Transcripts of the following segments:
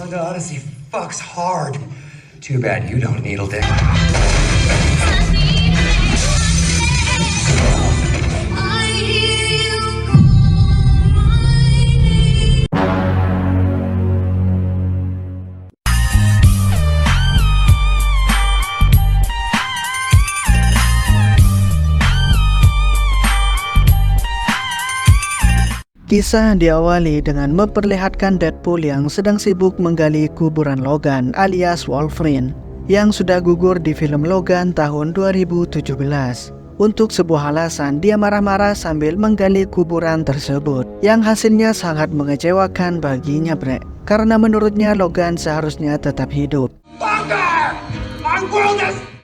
Honda Odyssey fucks hard. Too bad you don't needle dick. Kisah diawali dengan memperlihatkan Deadpool yang sedang sibuk menggali kuburan Logan alias Wolverine yang sudah gugur di film Logan tahun 2017. Untuk sebuah alasan, dia marah-marah sambil menggali kuburan tersebut yang hasilnya sangat mengecewakan baginya, bre. Karena menurutnya Logan seharusnya tetap hidup.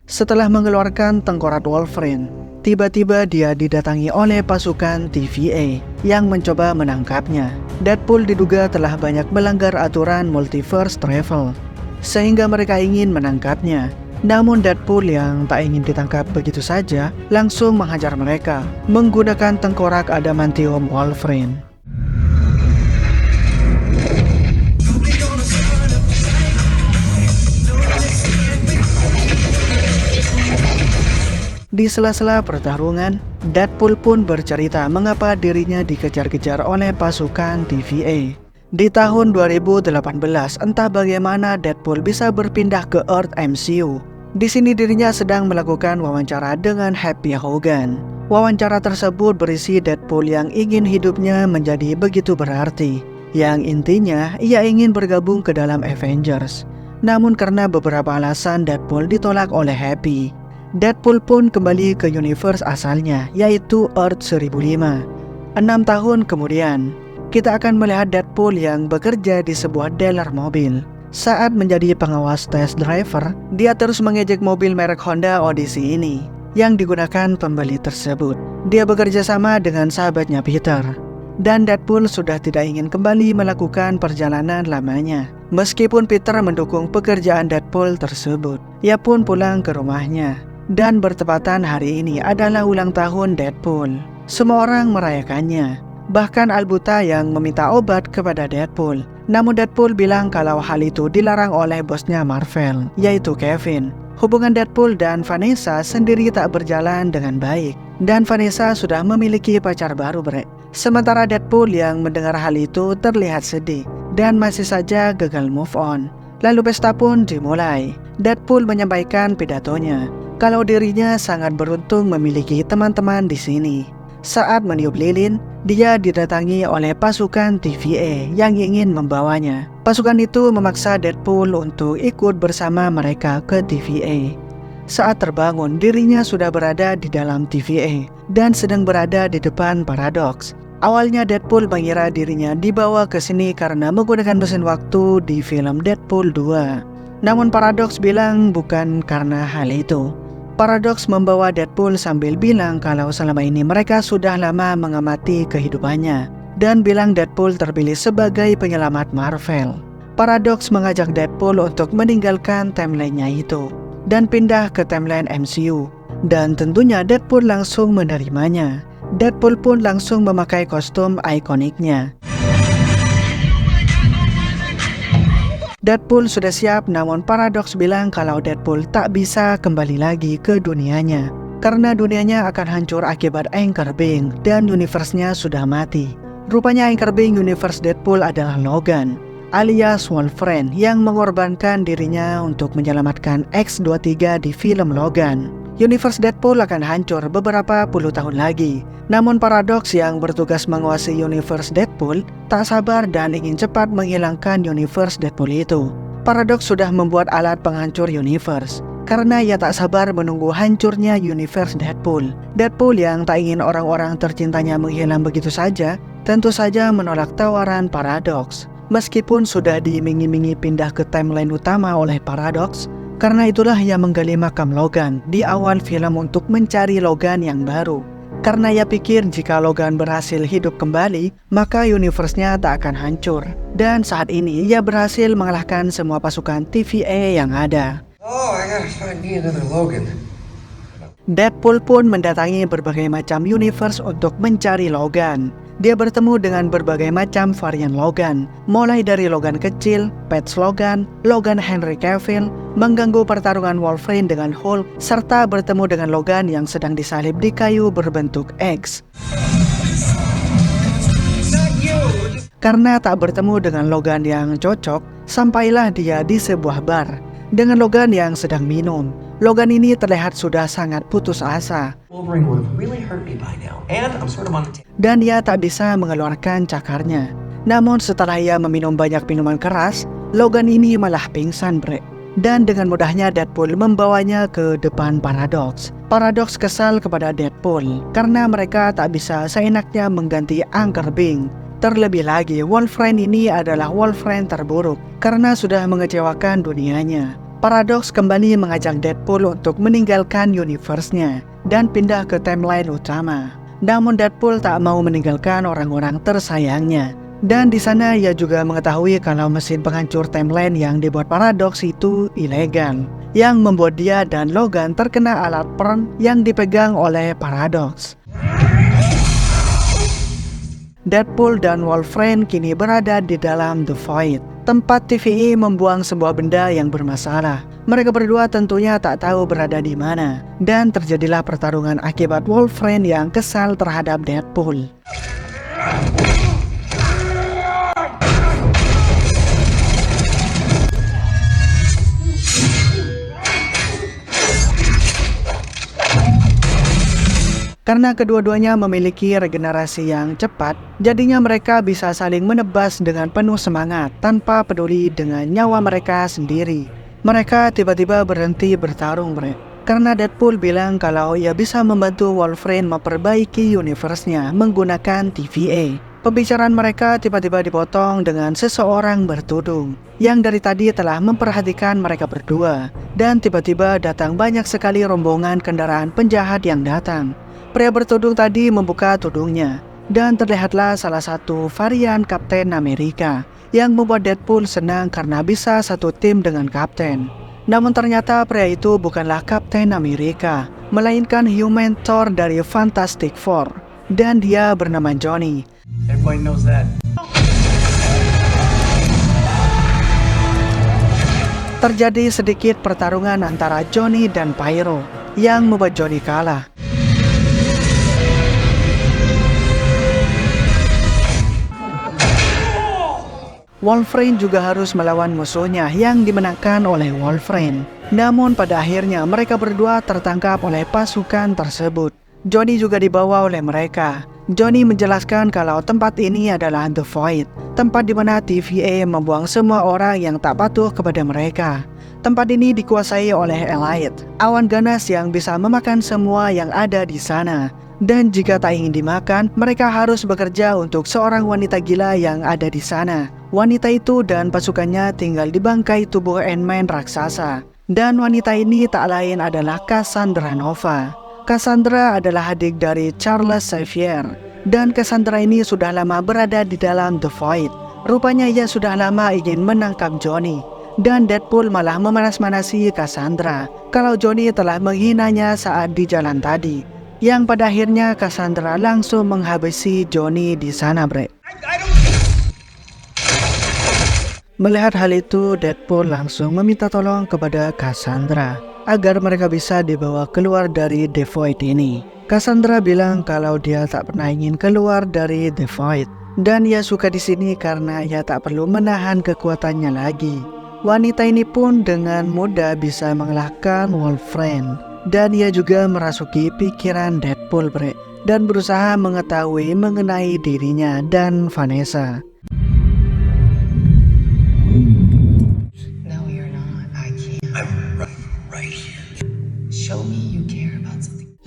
Setelah mengeluarkan tengkorak Wolverine, tiba-tiba dia didatangi oleh pasukan TVA yang mencoba menangkapnya. Deadpool diduga telah banyak melanggar aturan multiverse travel, sehingga mereka ingin menangkapnya. Namun Deadpool yang tak ingin ditangkap begitu saja, langsung menghajar mereka menggunakan tengkorak adamantium Wolverine. Di sela-sela pertarungan, Deadpool pun bercerita mengapa dirinya dikejar-kejar oleh pasukan TVA. Di tahun 2018, entah bagaimana Deadpool bisa berpindah ke Earth MCU. Di sini dirinya sedang melakukan wawancara dengan Happy Hogan. Wawancara tersebut berisi Deadpool yang ingin hidupnya menjadi begitu berarti, yang intinya ia ingin bergabung ke dalam Avengers. Namun karena beberapa alasan Deadpool ditolak oleh Happy. Deadpool pun kembali ke universe asalnya, yaitu Earth 1005. 6 tahun kemudian, kita akan melihat Deadpool yang bekerja di sebuah dealer mobil. Saat menjadi pengawas test driver, dia terus mengejek mobil merek Honda Odyssey ini yang digunakan pembeli tersebut. Dia bekerja sama dengan sahabatnya Peter, dan Deadpool sudah tidak ingin kembali melakukan perjalanan lamanya. Meskipun Peter mendukung pekerjaan Deadpool tersebut, ia pun pulang ke rumahnya. Dan bertepatan hari ini adalah ulang tahun Deadpool. Semua orang merayakannya. Bahkan Albuta yang meminta obat kepada Deadpool. Namun Deadpool bilang kalau hal itu dilarang oleh bosnya Marvel, yaitu Kevin. Hubungan Deadpool dan Vanessa sendiri tak berjalan dengan baik. Dan Vanessa sudah memiliki pacar baru, bre. Sementara Deadpool yang mendengar hal itu terlihat sedih dan masih saja gagal move on. Lalu pesta pun dimulai. Deadpool menyampaikan pidatonya kalau dirinya sangat beruntung memiliki teman-teman di sini. Saat meniup lilin, dia didatangi oleh pasukan TVA yang ingin membawanya. Pasukan itu memaksa Deadpool untuk ikut bersama mereka ke TVA. Saat terbangun, dirinya sudah berada di dalam TVA dan sedang berada di depan Paradox. Awalnya Deadpool mengira dirinya dibawa ke sini karena menggunakan mesin waktu di film Deadpool 2. Namun Paradox bilang bukan karena hal itu. Paradox membawa Deadpool sambil bilang kalau selama ini mereka sudah lama mengamati kehidupannya dan bilang Deadpool terpilih sebagai penyelamat Marvel. Paradox mengajak Deadpool untuk meninggalkan timeline-nya itu dan pindah ke timeline MCU, dan tentunya Deadpool langsung menerimanya. Deadpool pun langsung memakai kostum ikoniknya. Deadpool sudah siap, namun Paradox bilang kalau Deadpool tak bisa kembali lagi ke dunianya karena dunianya akan hancur akibat Anchor Bay dan universe-nya sudah mati. Rupanya Anchor Bay universe Deadpool adalah Logan alias Wolverine yang mengorbankan dirinya untuk menyelamatkan X-23 di film Logan. Universe Deadpool akan hancur beberapa puluh tahun lagi. Namun Paradox yang bertugas menguasai universe Deadpool tak sabar dan ingin cepat menghilangkan universe Deadpool itu. Paradox sudah membuat alat penghancur universe karena ia tak sabar menunggu hancurnya universe Deadpool. Deadpool yang tak ingin orang-orang tercintanya menghilang begitu saja, tentu saja menolak tawaran Paradox. Meskipun sudah diiming-imingi pindah ke timeline utama oleh Paradox, karena itulah ia menggali makam Logan di awal film untuk mencari Logan yang baru. Karena ia pikir jika Logan berhasil hidup kembali, maka universe-nya tak akan hancur. Dan saat ini ia berhasil mengalahkan semua pasukan TVA yang ada. Oh, I gotta find me another Logan. Deadpool pun mendatangi berbagai macam universe untuk mencari Logan. Dia bertemu dengan berbagai macam varian Logan, mulai dari Logan kecil, Patch Logan, Logan Henry Cavill, mengganggu pertarungan Wolverine dengan Hulk, serta bertemu dengan Logan yang sedang disalib di kayu berbentuk X. Karena tak bertemu dengan Logan yang cocok, sampailah dia di sebuah bar dengan Logan yang sedang minum. Logan ini terlihat sudah sangat putus asa. Wolverine would have really hurt me by now, and I'm sort of on the Dan ia tak bisa mengeluarkan cakarnya. Namun setelah ia meminum banyak minuman keras, Logan ini malah pingsan, bre. Dan dengan mudahnya Deadpool membawanya ke depan Paradox. Paradox kesal kepada Deadpool karena mereka tak bisa seenaknya mengganti Anchor Bing. Terlebih lagi, Wolverine ini adalah Wolverine terburuk karena sudah mengecewakan dunianya. Paradox kembali mengajak Deadpool untuk meninggalkan universe-nya dan pindah ke timeline utama. Namun Deadpool tak mau meninggalkan orang-orang tersayangnya. Dan di sana ia juga mengetahui kalau mesin penghancur timeline yang dibuat Paradox itu ilegal, yang membuat dia dan Logan terkena alat perang yang dipegang oleh Paradox. Deadpool dan Wolverine kini berada di dalam The Void, tempat TVA membuang sebuah benda yang bermasalah. Mereka berdua tentunya tak tahu berada di mana, dan terjadilah pertarungan akibat Wolverine yang kesal terhadap Deadpool. Karena kedua-duanya memiliki regenerasi yang cepat, jadinya mereka bisa saling menebas dengan penuh semangat tanpa peduli dengan nyawa mereka sendiri. Mereka tiba-tiba berhenti bertarung, karena Deadpool bilang kalau ia bisa membantu Wolverine memperbaiki universe-nya menggunakan TVA. Pembicaraan mereka tiba-tiba dipotong dengan seseorang bertudung yang dari tadi telah memperhatikan mereka berdua, dan tiba-tiba datang banyak sekali rombongan kendaraan penjahat yang datang. Pria bertudung tadi membuka tudungnya, dan terlihatlah salah satu varian Kapten Amerika yang membuat Deadpool senang karena bisa satu tim dengan Kapten. Namun ternyata pria itu bukanlah Kapten Amerika, melainkan Human Thor dari Fantastic Four, dan dia bernama Johnny. Everybody knows that. Terjadi sedikit pertarungan antara Johnny dan Pyro, yang membuat Johnny kalah. Wolverine juga harus melawan musuhnya yang dimenangkan oleh Wolverine. Namun pada akhirnya mereka berdua tertangkap oleh pasukan tersebut. Johnny juga dibawa oleh mereka. Johnny menjelaskan kalau tempat ini adalah The Void, tempat di mana TVA membuang semua orang yang tak patuh kepada mereka. Tempat ini dikuasai oleh Elite, awan ganas yang bisa memakan semua yang ada di sana. Dan jika tak ingin dimakan, mereka harus bekerja untuk seorang wanita gila yang ada di sana. Wanita itu dan pasukannya tinggal di bangkai tubuh Ant-Man raksasa. Dan wanita ini tak lain adalah Cassandra Nova. Cassandra adalah adik dari Charles Xavier. Dan Cassandra ini sudah lama berada di dalam The Void. Rupanya ia sudah lama ingin menangkap Johnny. Dan Deadpool malah memanas-manasi Cassandra kalau Johnny telah menghinanya saat di jalan tadi. Yang pada akhirnya Cassandra langsung menghabisi Johnny di sana, bre. Melihat hal itu, Deadpool langsung meminta tolong kepada Cassandra agar mereka bisa dibawa keluar dari The Void ini. Cassandra bilang kalau dia tak pernah ingin keluar dari The Void dan ia suka di sini karena ia tak perlu menahan kekuatannya lagi. Wanita ini pun dengan mudah bisa mengalahkan Wolverine dan ia juga merasuki pikiran Deadpool, bre, dan berusaha mengetahui mengenai dirinya dan Vanessa.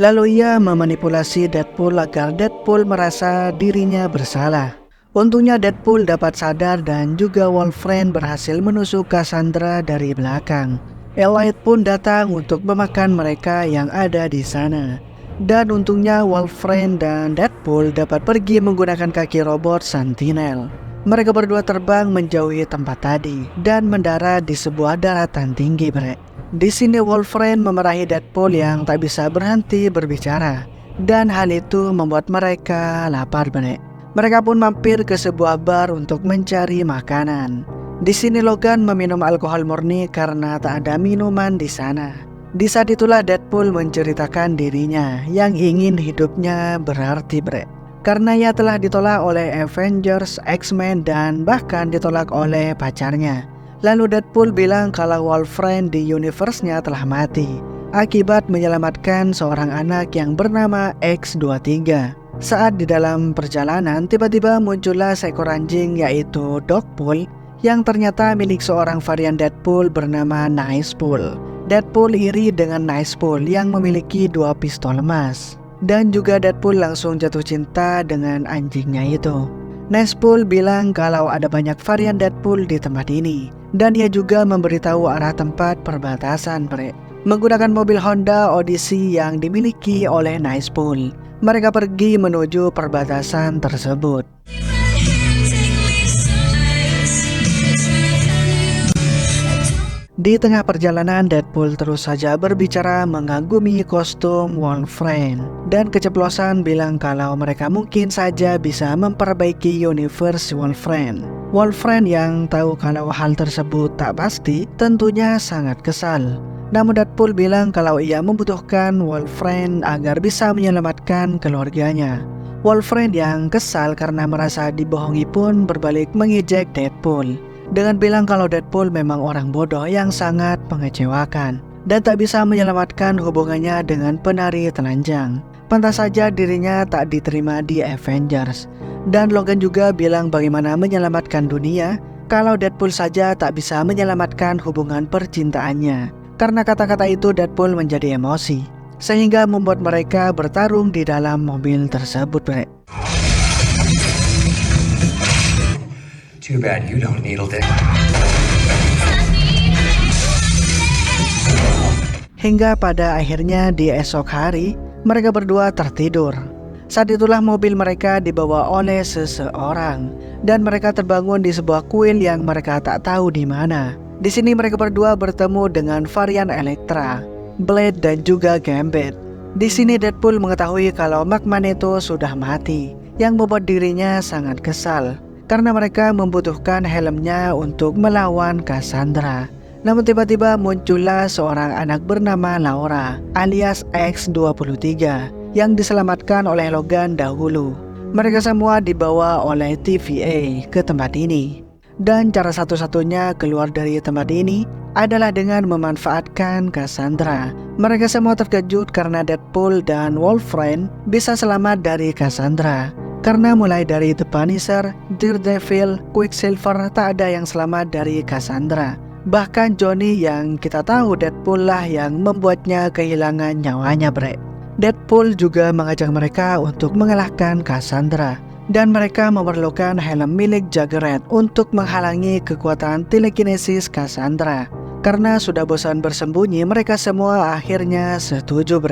Lalu ia memanipulasi Deadpool agar Deadpool merasa dirinya bersalah. Untungnya Deadpool dapat sadar dan juga Wolverine berhasil menusuk Cassandra dari belakang. Elite pun datang untuk memakan mereka yang ada di sana. Dan untungnya Wolverine dan Deadpool dapat pergi menggunakan kaki robot Sentinel. Mereka berdua terbang menjauhi tempat tadi dan mendarat di sebuah daratan tinggi, bre. Di sini Wolverine memarahi Deadpool yang tak bisa berhenti berbicara, dan hal itu membuat mereka lapar, bre. Mereka pun mampir ke sebuah bar untuk mencari makanan. Di sini Logan meminum alkohol murni karena tak ada minuman di sana. Di saat itulah Deadpool menceritakan dirinya yang ingin hidupnya berarti karena ia telah ditolak oleh Avengers, X-Men, dan bahkan ditolak oleh pacarnya. Lalu Deadpool bilang kalau Wolverine di universe-nya telah mati akibat menyelamatkan seorang anak yang bernama X-23. Saat di dalam perjalanan, tiba-tiba muncullah seekor anjing yaitu Dogpool yang ternyata milik seorang varian Deadpool bernama Nicepool. Deadpool iri dengan Nicepool yang memiliki 2 pistol emas. Dan juga Deadpool langsung jatuh cinta dengan anjingnya itu. Nicepool bilang kalau ada banyak varian Deadpool di tempat ini. Dan ia juga memberitahu arah tempat perbatasan menggunakan mobil Honda Odyssey yang dimiliki oleh Nicepool. Mereka pergi menuju perbatasan tersebut. Di tengah perjalanan, Deadpool terus saja berbicara mengagumi kostum Wolverine dan keceplosan bilang kalau mereka mungkin saja bisa memperbaiki universe Wolverine. Wolverine yang tahu kalau hal tersebut tak pasti tentunya sangat kesal. Namun Deadpool bilang kalau ia membutuhkan Wolverine agar bisa menyelamatkan keluarganya. Wolverine yang kesal karena merasa dibohongi pun berbalik mengejek Deadpool dengan bilang kalau Deadpool memang orang bodoh yang sangat mengecewakan dan tak bisa menyelamatkan hubungannya dengan penari telanjang. Pantas saja dirinya tak diterima di Avengers. Dan Logan juga bilang bagaimana menyelamatkan dunia kalau Deadpool saja tak bisa menyelamatkan hubungan percintaannya. Karena kata-kata itu Deadpool menjadi emosi, sehingga membuat mereka bertarung di dalam mobil tersebut. Too bad you don't needle dick. Hingga pada akhirnya di esok hari, mereka berdua tertidur. Saat itulah mobil mereka dibawa oleh seseorang, dan mereka terbangun di sebuah kuil yang mereka tak tahu di mana. Di sini mereka berdua bertemu dengan varian Elektra, Blade, dan juga Gambit. Di sini Deadpool mengetahui kalau Magneto sudah mati, yang membuat dirinya sangat kesal karena mereka membutuhkan helmnya untuk melawan Cassandra. Namun tiba-tiba muncullah seorang anak bernama Laura alias X-23 yang diselamatkan oleh Logan dahulu. Mereka semua dibawa oleh TVA ke tempat ini. Dan cara satu-satunya keluar dari tempat ini adalah dengan memanfaatkan Cassandra. Mereka semua terkejut karena Deadpool dan Wolverine bisa selamat dari Cassandra. Karena mulai dari The Punisher, Daredevil, Quicksilver tak ada yang selamat dari Cassandra. Bahkan Johnny yang kita tahu Deadpool lah yang membuatnya kehilangan nyawanya. Deadpool juga mengajak mereka untuk mengalahkan Cassandra. Dan mereka memerlukan helm milik Juggernaut untuk menghalangi kekuatan telekinesis Cassandra. Karena sudah bosan bersembunyi, mereka semua akhirnya setuju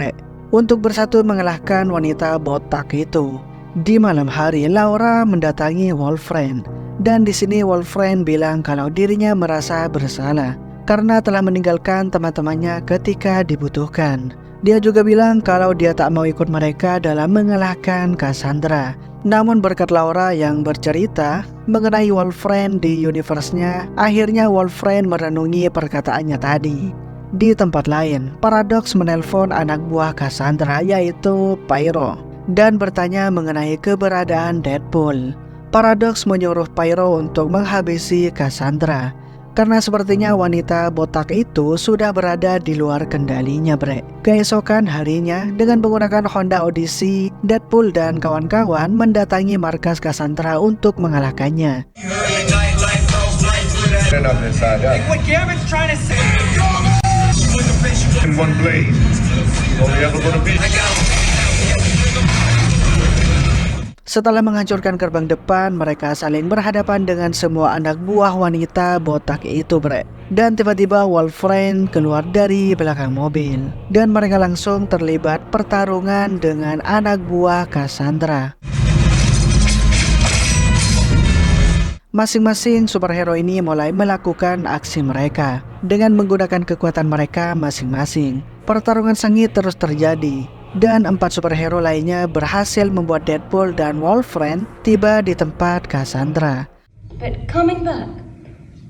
untuk bersatu mengalahkan wanita botak itu. Di malam hari, Laura mendatangi Wolverine. Dan di sini Wolverine bilang kalau dirinya merasa bersalah karena telah meninggalkan teman-temannya ketika dibutuhkan. Dia juga bilang kalau dia tak mau ikut mereka dalam mengalahkan Cassandra. Namun berkat Laura yang bercerita mengenai Wolverine di universe-nya, akhirnya Wolverine merenungi perkataannya tadi. Di tempat lain, Paradox menelpon anak buah Cassandra yaitu Pyro dan bertanya mengenai keberadaan Deadpool. Paradox menyuruh Pyro untuk menghabisi Cassandra karena sepertinya wanita botak itu sudah berada di luar kendalinya. Keesokan harinya, dengan menggunakan Honda Odyssey, Deadpool dan kawan-kawan mendatangi markas Cassandra untuk mengalahkannya. Setelah menghancurkan gerbang depan, mereka saling berhadapan dengan semua anak buah wanita botak itu. Dan tiba-tiba Wolverine keluar dari belakang mobil dan mereka langsung terlibat pertarungan dengan anak buah Cassandra. Masing-masing superhero ini mulai melakukan aksi mereka dengan menggunakan kekuatan mereka masing-masing. Pertarungan sengit terus terjadi dan 4 superhero lainnya berhasil membuat Deadpool dan Wolverine tiba di tempat Cassandra. But coming back?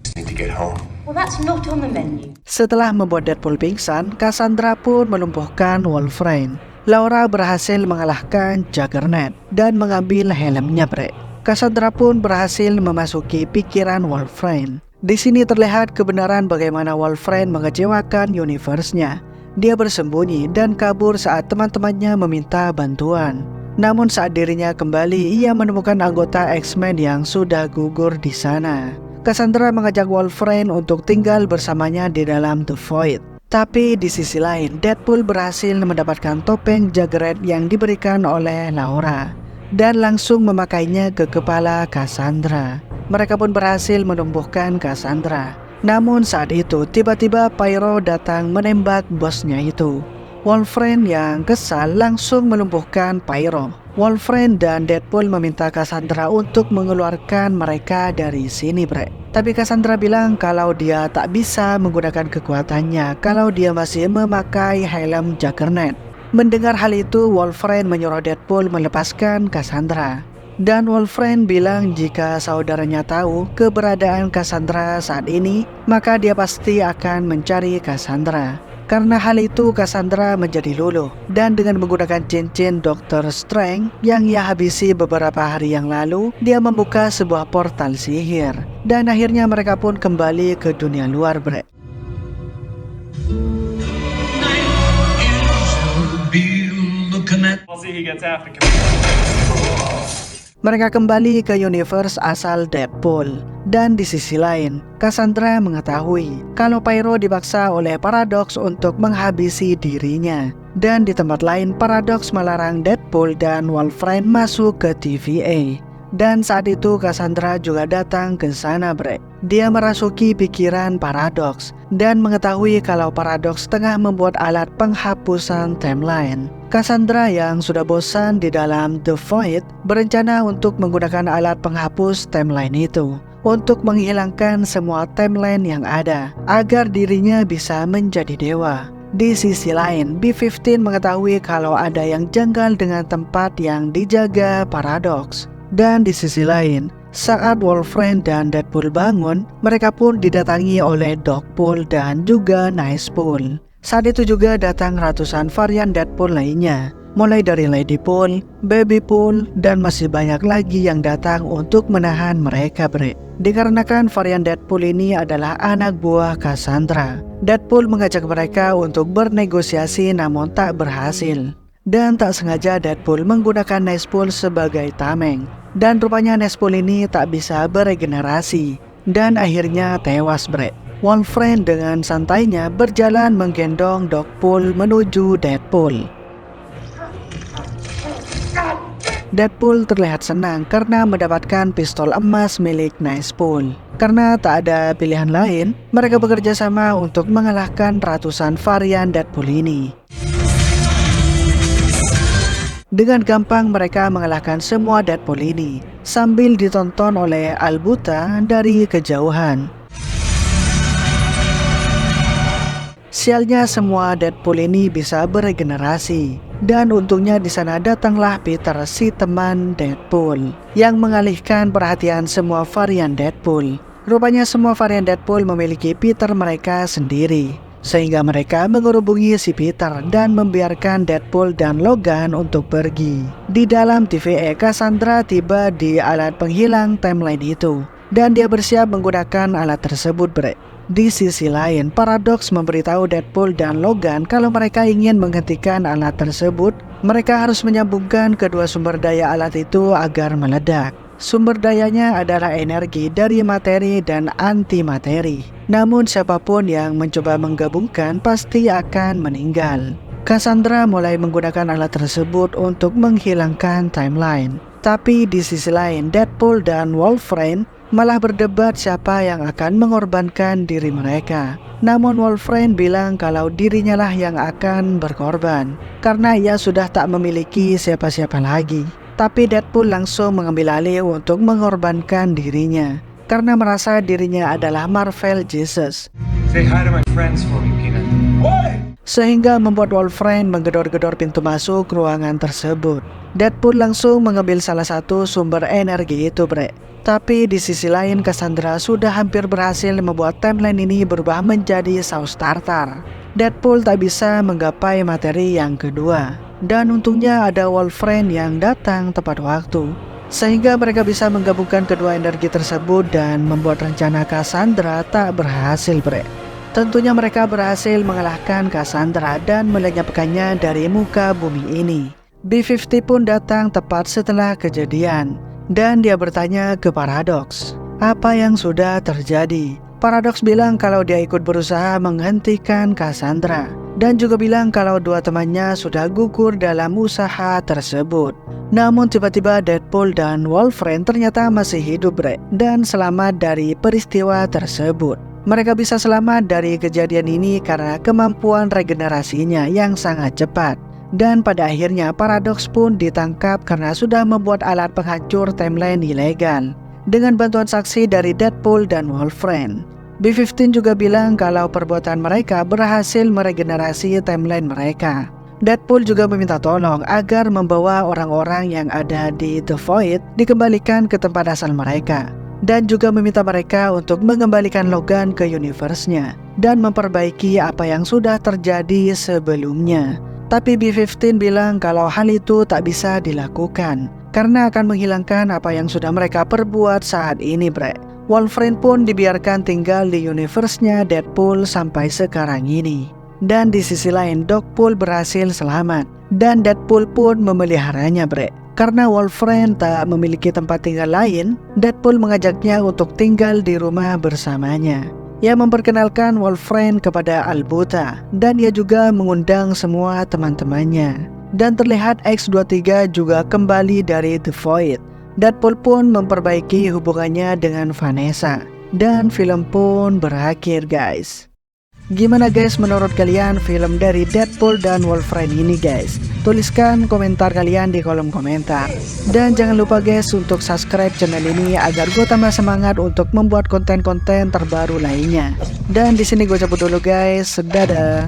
Just need to get home. Well, that's not on the menu. Setelah membuat Deadpool pingsan, Cassandra pun melumpuhkan Wolverine. Laura berhasil mengalahkan Juggernaut dan mengambil helmnya, Bre. Cassandra pun berhasil memasuki pikiran Wolverine. Di sini terlihat kebenaran bagaimana Wolverine mengecewakan universe-nya. Dia bersembunyi dan kabur saat teman-temannya meminta bantuan. Namun saat dirinya kembali, ia menemukan anggota X-Men yang sudah gugur di sana. Cassandra mengajak Wolverine untuk tinggal bersamanya di dalam The Void. Tapi di sisi lain, Deadpool berhasil mendapatkan topeng Juggernaut yang diberikan oleh Laura dan langsung memakainya ke kepala Cassandra. Mereka pun berhasil menumbuhkan Cassandra. Namun saat itu tiba-tiba Pyro datang menembak bosnya itu. Wolverine yang kesal langsung melumpuhkan Pyro. Wolverine dan Deadpool meminta Cassandra untuk mengeluarkan mereka dari sini, Bre. Tapi Cassandra bilang kalau dia tak bisa menggunakan kekuatannya kalau dia masih memakai helm Juggernaut. Mendengar hal itu, Wolverine menyuruh Deadpool melepaskan Cassandra. Dan Wolverine bilang jika saudaranya tahu keberadaan Cassandra saat ini, maka dia pasti akan mencari Cassandra. Karena hal itu, Cassandra menjadi luluh dan dengan menggunakan cincin Dr. Strange yang ia habisi beberapa hari yang lalu, dia membuka sebuah portal sihir dan akhirnya mereka pun kembali ke dunia luar, Bre. Mereka kembali ke universe asal Deadpool. Dan di sisi lain, Cassandra mengetahui kalau Pyro dipaksa oleh Paradox untuk menghabisi dirinya. Dan di tempat lain, Paradox melarang Deadpool dan Wolverine masuk ke TVA. Dan saat itu Cassandra juga datang ke sana, Bre. Dia merasuki pikiran Paradox dan mengetahui kalau Paradox tengah membuat alat penghapusan timeline. Cassandra yang sudah bosan di dalam The Void berencana untuk menggunakan alat penghapus timeline itu untuk menghilangkan semua timeline yang ada agar dirinya bisa menjadi dewa. Di sisi lain, B-15 mengetahui kalau ada yang janggal dengan tempat yang dijaga Paradox. Dan di sisi lain, saat Wolverine dan Deadpool bangun, mereka pun didatangi oleh Dogpool dan juga Nicepool. Saat itu juga datang ratusan varian Deadpool lainnya, mulai dari Ladypool, Babypool, dan masih banyak lagi yang datang untuk menahan mereka, Bre. Dikarenakan varian Deadpool ini adalah anak buah Cassandra, Deadpool mengajak mereka untuk bernegosiasi namun tak berhasil. Dan tak sengaja Deadpool menggunakan Nicepool sebagai tameng. Dan rupanya Nicepool ini tak bisa beregenerasi dan akhirnya tewas, Bre. Wolverine dengan santainya berjalan menggendong Dogpool menuju Deadpool. Deadpool terlihat senang karena mendapatkan pistol emas milik Nicepool. Karena tak ada pilihan lain, mereka bekerja sama untuk mengalahkan ratusan varian Deadpool ini. Dengan gampang mereka mengalahkan semua Deadpool ini sambil ditonton oleh Albuta dari kejauhan. Sialnya semua Deadpool ini bisa beregenerasi. Dan untungnya di sana datanglah Peter, si teman Deadpool, yang mengalihkan perhatian semua varian Deadpool. Rupanya semua varian Deadpool memiliki Peter mereka sendiri, sehingga mereka menghubungi si Peter dan membiarkan Deadpool dan Logan untuk pergi. Di dalam TVA, Cassandra tiba di alat penghilang timeline itu, dan dia bersiap menggunakan alat tersebut, Bre. Di sisi lain, Paradox memberitahu Deadpool dan Logan kalau mereka ingin menghentikan alat tersebut, mereka harus menyambungkan kedua sumber daya alat itu agar meledak. Sumber dayanya adalah energi dari materi dan antimateri. Namun siapapun yang mencoba menggabungkan pasti akan meninggal. Cassandra mulai menggunakan alat tersebut untuk menghilangkan timeline. Tapi di sisi lain, Deadpool dan Wolverine malah berdebat siapa yang akan mengorbankan diri mereka. Namun Wolverine bilang kalau dirinya lah yang akan berkorban karena ia sudah tak memiliki siapa-siapa lagi. Tapi Deadpool langsung mengambil alih untuk mengorbankan dirinya karena merasa dirinya adalah Marvel Jesus. Say hi to my friends for me, Peanut. What? sehingga membuat Wolverine menggedor-gedor pintu masuk ruangan tersebut. Deadpool langsung mengambil salah satu sumber energi itu, bre. Tapi di sisi lain Cassandra sudah hampir berhasil membuat timeline ini berubah menjadi saus tartar. Deadpool tak bisa menggapai materi yang kedua. Dan untungnya ada Wolverine yang datang tepat waktu, sehingga mereka bisa menggabungkan kedua energi tersebut dan membuat rencana Cassandra tak berhasil, bre. Tentunya mereka berhasil mengalahkan Cassandra dan melenyapkannya dari muka bumi ini. B-50 pun datang tepat setelah kejadian, dan dia bertanya ke Paradox, apa yang sudah terjadi? Paradox bilang kalau dia ikut berusaha menghentikan Cassandra, dan juga bilang kalau dua temannya sudah gugur dalam usaha tersebut. Namun tiba-tiba Deadpool dan Wolverine ternyata masih hidup, bre, dan selamat dari peristiwa tersebut. Mereka bisa selamat dari kejadian ini karena kemampuan regenerasinya yang sangat cepat. Dan pada akhirnya Paradox pun ditangkap karena sudah membuat alat penghancur timeline ilegal dengan bantuan saksi dari Deadpool dan Wolverine. B-15 juga bilang kalau perbuatan mereka berhasil meregenerasi timeline mereka. Deadpool juga meminta tolong agar membawa orang-orang yang ada di The Void dikembalikan ke tempat asal mereka, dan juga meminta mereka untuk mengembalikan Logan ke universe-nya dan memperbaiki apa yang sudah terjadi sebelumnya. Tapi B-15 bilang kalau hal itu tak bisa dilakukan karena akan menghilangkan apa yang sudah mereka perbuat saat ini, bre. Wolverine pun dibiarkan tinggal di universe-nya Deadpool sampai sekarang ini. Dan di sisi lain Dogpool berhasil selamat, dan Deadpool pun memeliharanya, bre. Karena Wolverine tak memiliki tempat tinggal lain, Deadpool mengajaknya untuk tinggal di rumah bersamanya. Ia memperkenalkan Wolverine kepada Albuta, dan ia juga mengundang semua teman-temannya. Dan terlihat X-23 juga kembali dari The Void. Deadpool pun memperbaiki hubungannya dengan Vanessa, dan film pun berakhir, guys. Gimana guys menurut kalian film dari Deadpool dan Wolverine ini, guys? Tuliskan komentar kalian di kolom komentar. Dan jangan lupa guys untuk subscribe channel ini agar gue tambah semangat untuk membuat konten-konten terbaru lainnya. Dan di sini gue cabut dulu guys. Dadah.